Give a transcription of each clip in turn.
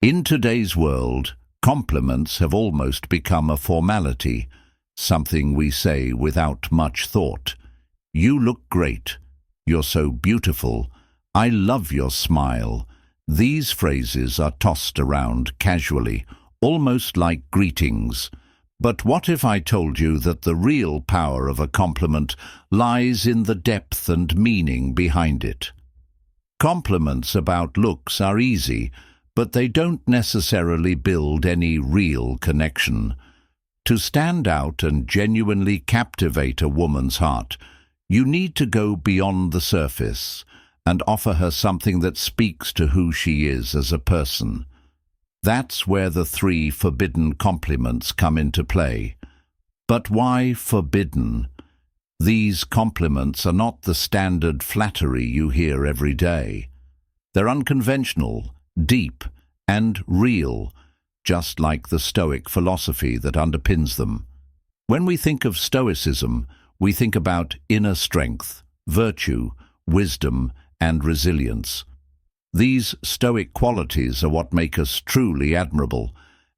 In today's world, compliments have almost become a formality, something we say without much thought. You look great. You're so beautiful. I love your smile. These phrases are tossed around casually, almost like greetings. But what if I told you that the real power of a compliment lies in the depth and meaning behind it? Compliments about looks are easy, but they don't necessarily build any real connection. To stand out and genuinely captivate a woman's heart, you need to go beyond the surface and offer her something that speaks to who she is as a person. That's where the 3 forbidden compliments come into play. But why forbidden? These compliments are not the standard flattery you hear every day. They're unconventional, deep, and real, just like the Stoic philosophy that underpins them. When we think of Stoicism, we think about inner strength, virtue, wisdom, and resilience. These Stoic qualities are what make us truly admirable,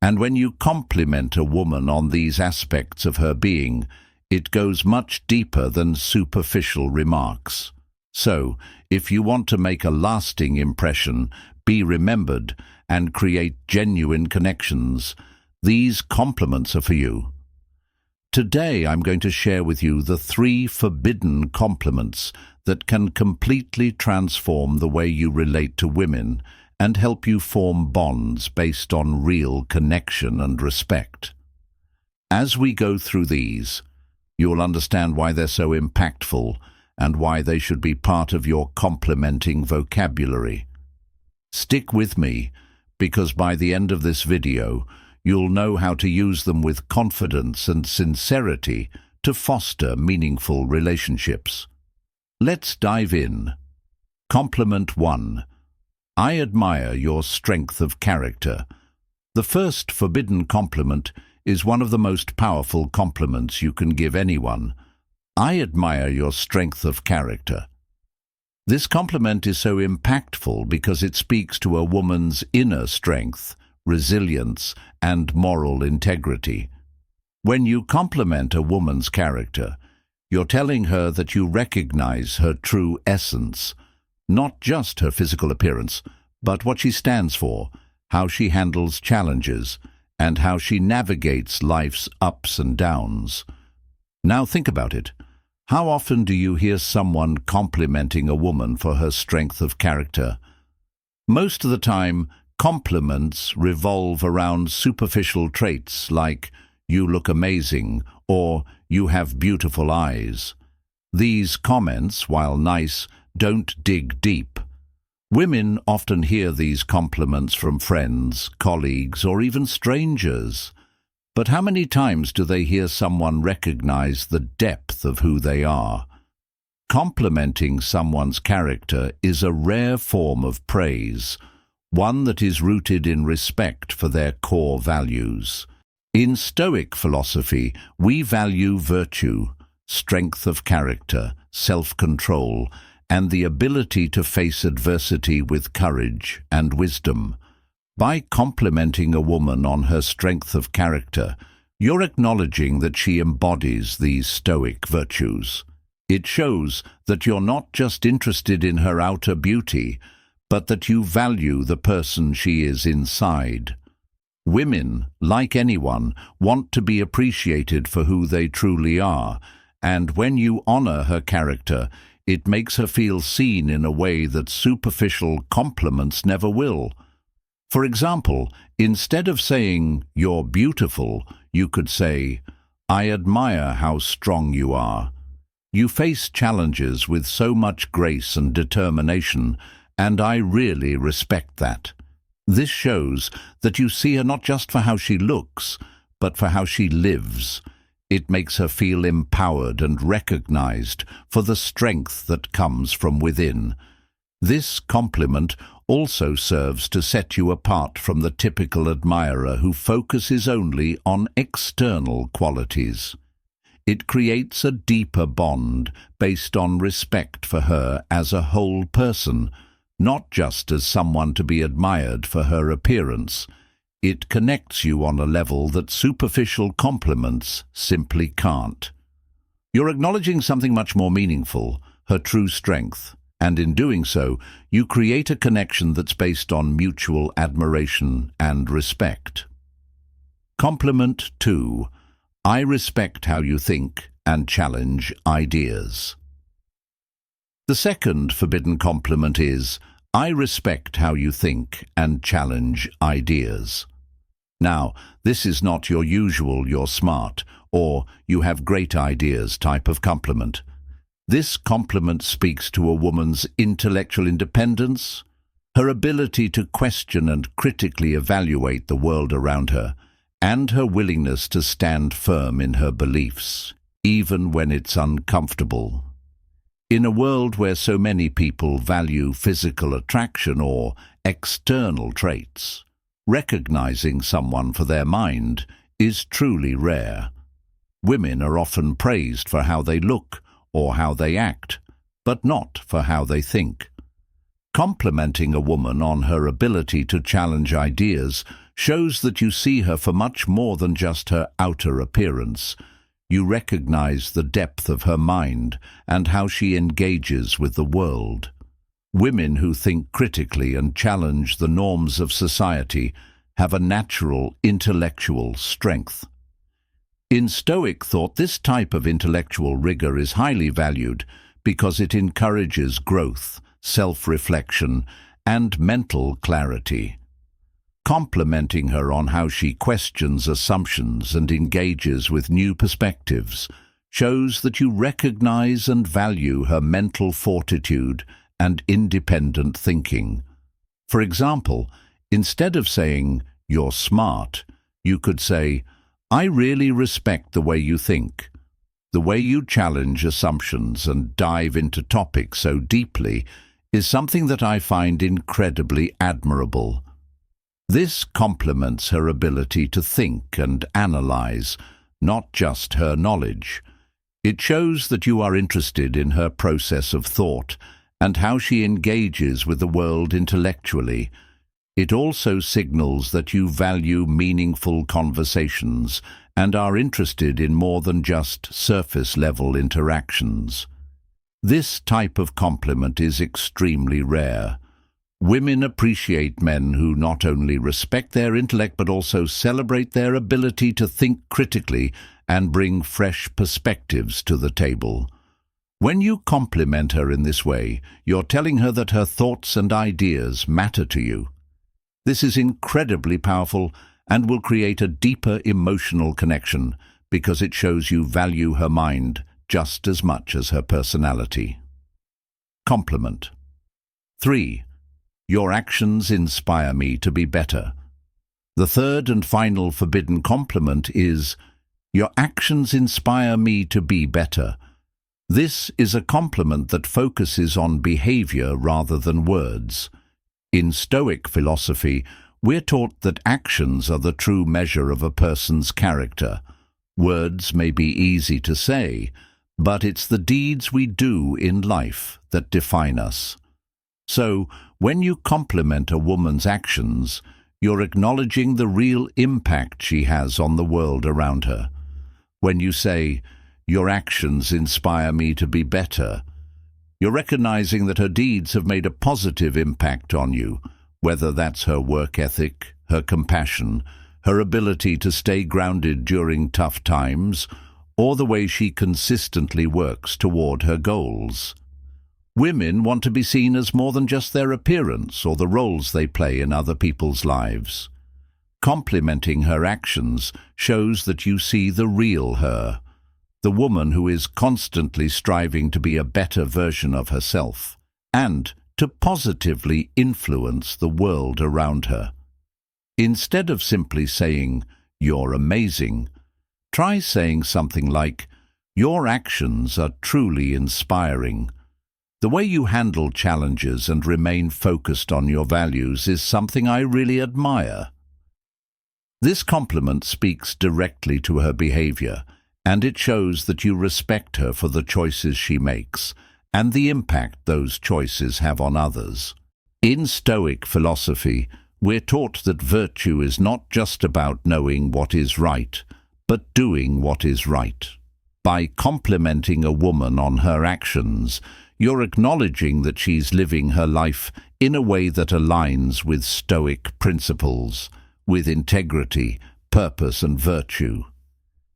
and when you compliment a woman on these aspects of her being, it goes much deeper than superficial remarks. So, if you want to make a lasting impression, be remembered, and create genuine connections, these compliments are for you. Today I'm going to share with you the 3 forbidden compliments that can completely transform the way you relate to women and help you form bonds based on real connection and respect. As we go through these, you'll understand why they're so impactful and why they should be part of your complimenting vocabulary. Stick with me, because by the end of this video, you'll know how to use them with confidence and sincerity to foster meaningful relationships. Let's dive in. Compliment 1. I admire your strength of character. The first forbidden compliment is one of the most powerful compliments you can give anyone. I admire your strength of character. This compliment is so impactful because it speaks to a woman's inner strength, resilience, and moral integrity. When you compliment a woman's character, you're telling her that you recognize her true essence, not just her physical appearance, but what she stands for, how she handles challenges, and how she navigates life's ups and downs. Now think about it. How often do you hear someone complimenting a woman for her strength of character? Most of the time, compliments revolve around superficial traits like, "You look amazing," or "You have beautiful eyes." These comments, while nice, don't dig deep. Women often hear these compliments from friends, colleagues, or even strangers. But how many times do they hear someone recognize the depth of who they are? Complimenting someone's character is a rare form of praise, one that is rooted in respect for their core values. In Stoic philosophy, we value virtue, strength of character, self-control, and the ability to face adversity with courage and wisdom. By complimenting a woman on her strength of character, you're acknowledging that she embodies these Stoic virtues. It shows that you're not just interested in her outer beauty, but that you value the person she is inside. Women, like anyone, want to be appreciated for who they truly are, and when you honor her character, it makes her feel seen in a way that superficial compliments never will. For example, instead of saying, "You're beautiful," you could say, "I admire how strong you are. You face challenges with so much grace and determination, and I really respect that." This shows that you see her not just for how she looks, but for how she lives. It makes her feel empowered and recognized for the strength that comes from within. This compliment also serves to set you apart from the typical admirer who focuses only on external qualities. It creates a deeper bond based on respect for her as a whole person, not just as someone to be admired for her appearance. It connects you on a level that superficial compliments simply can't. You're acknowledging something much more meaningful, her true strength, and in doing so, you create a connection that's based on mutual admiration and respect. Compliment 2. I respect how you think and challenge ideas. The second forbidden compliment is, I respect how you think and challenge ideas. Now, this is not your usual "you're smart" or "you have great ideas" type of compliment. This compliment speaks to a woman's intellectual independence, her ability to question and critically evaluate the world around her, and her willingness to stand firm in her beliefs, even when it's uncomfortable. In a world where so many people value physical attraction or external traits, recognizing someone for their mind is truly rare. Women are often praised for how they look or how they act, but not for how they think. Complimenting a woman on her ability to challenge ideas shows that you see her for much more than just her outer appearance. You recognize the depth of her mind and how she engages with the world. Women who think critically and challenge the norms of society have a natural intellectual strength. In Stoic thought, this type of intellectual rigor is highly valued because it encourages growth, self-reflection, and mental clarity. Complimenting her on how she questions assumptions and engages with new perspectives shows that you recognize and value her mental fortitude and independent thinking. For example, instead of saying, "You're smart," you could say, "I really respect the way you think. The way you challenge assumptions and dive into topics so deeply is something that I find incredibly admirable." This complements her ability to think and analyze, not just her knowledge. It shows that you are interested in her process of thought and how she engages with the world intellectually. It also signals that you value meaningful conversations and are interested in more than just surface-level interactions. This type of compliment is extremely rare. Women appreciate men who not only respect their intellect but also celebrate their ability to think critically and bring fresh perspectives to the table. When you compliment her in this way, you're telling her that her thoughts and ideas matter to you. This is incredibly powerful and will create a deeper emotional connection because it shows you value her mind just as much as her personality. Compliment 3. Your actions inspire me to be better. The third and final forbidden compliment is, your actions inspire me to be better. This is a compliment that focuses on behavior rather than words. In Stoic philosophy, we're taught that actions are the true measure of a person's character. Words may be easy to say, but it's the deeds we do in life that define us. So, when you compliment a woman's actions, you're acknowledging the real impact she has on the world around her. When you say, your actions inspire me to be better, you're recognizing that her deeds have made a positive impact on you, whether that's her work ethic, her compassion, her ability to stay grounded during tough times, or the way she consistently works toward her goals. Women want to be seen as more than just their appearance or the roles they play in other people's lives. Complimenting her actions shows that you see the real her, the woman who is constantly striving to be a better version of herself and to positively influence the world around her. Instead of simply saying, "You're amazing," try saying something like, "Your actions are truly inspiring. The way you handle challenges and remain focused on your values is something I really admire." This compliment speaks directly to her behavior, and it shows that you respect her for the choices she makes and the impact those choices have on others. In Stoic philosophy, we're taught that virtue is not just about knowing what is right, but doing what is right. By complimenting a woman on her actions, you're acknowledging that she's living her life in a way that aligns with Stoic principles, with integrity, purpose and virtue.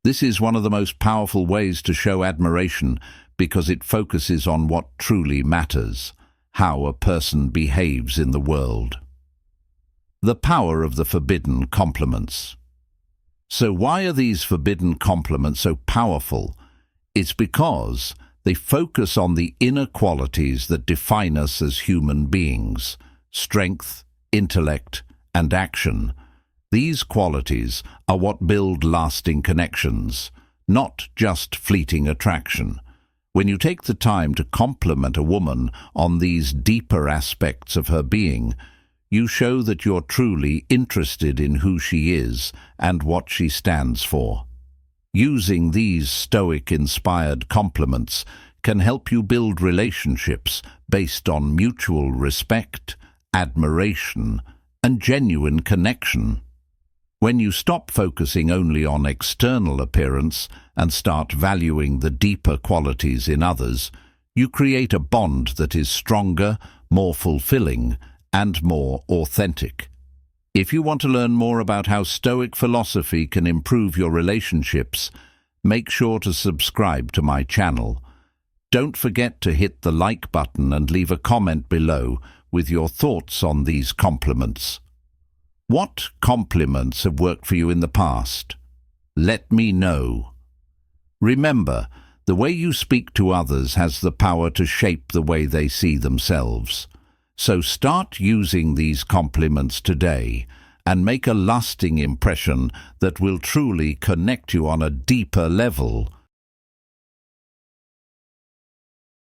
This is one of the most powerful ways to show admiration because it focuses on what truly matters, how a person behaves in the world. The power of the forbidden compliments. So why are these forbidden compliments so powerful? It's because they focus on the inner qualities that define us as human beings: strength, intellect, and action. These qualities are what build lasting connections, not just fleeting attraction. When you take the time to compliment a woman on these deeper aspects of her being, you show that you're truly interested in who she is and what she stands for. Using these Stoic-inspired compliments can help you build relationships based on mutual respect, admiration, and genuine connection. When you stop focusing only on external appearance and start valuing the deeper qualities in others, you create a bond that is stronger, more fulfilling, and more authentic. If you want to learn more about how Stoic philosophy can improve your relationships, make sure to subscribe to my channel. Don't forget to hit the like button and leave a comment below with your thoughts on these compliments. What compliments have worked for you in the past? Let me know. Remember, the way you speak to others has the power to shape the way they see themselves. So start using these compliments today and make a lasting impression that will truly connect you on a deeper level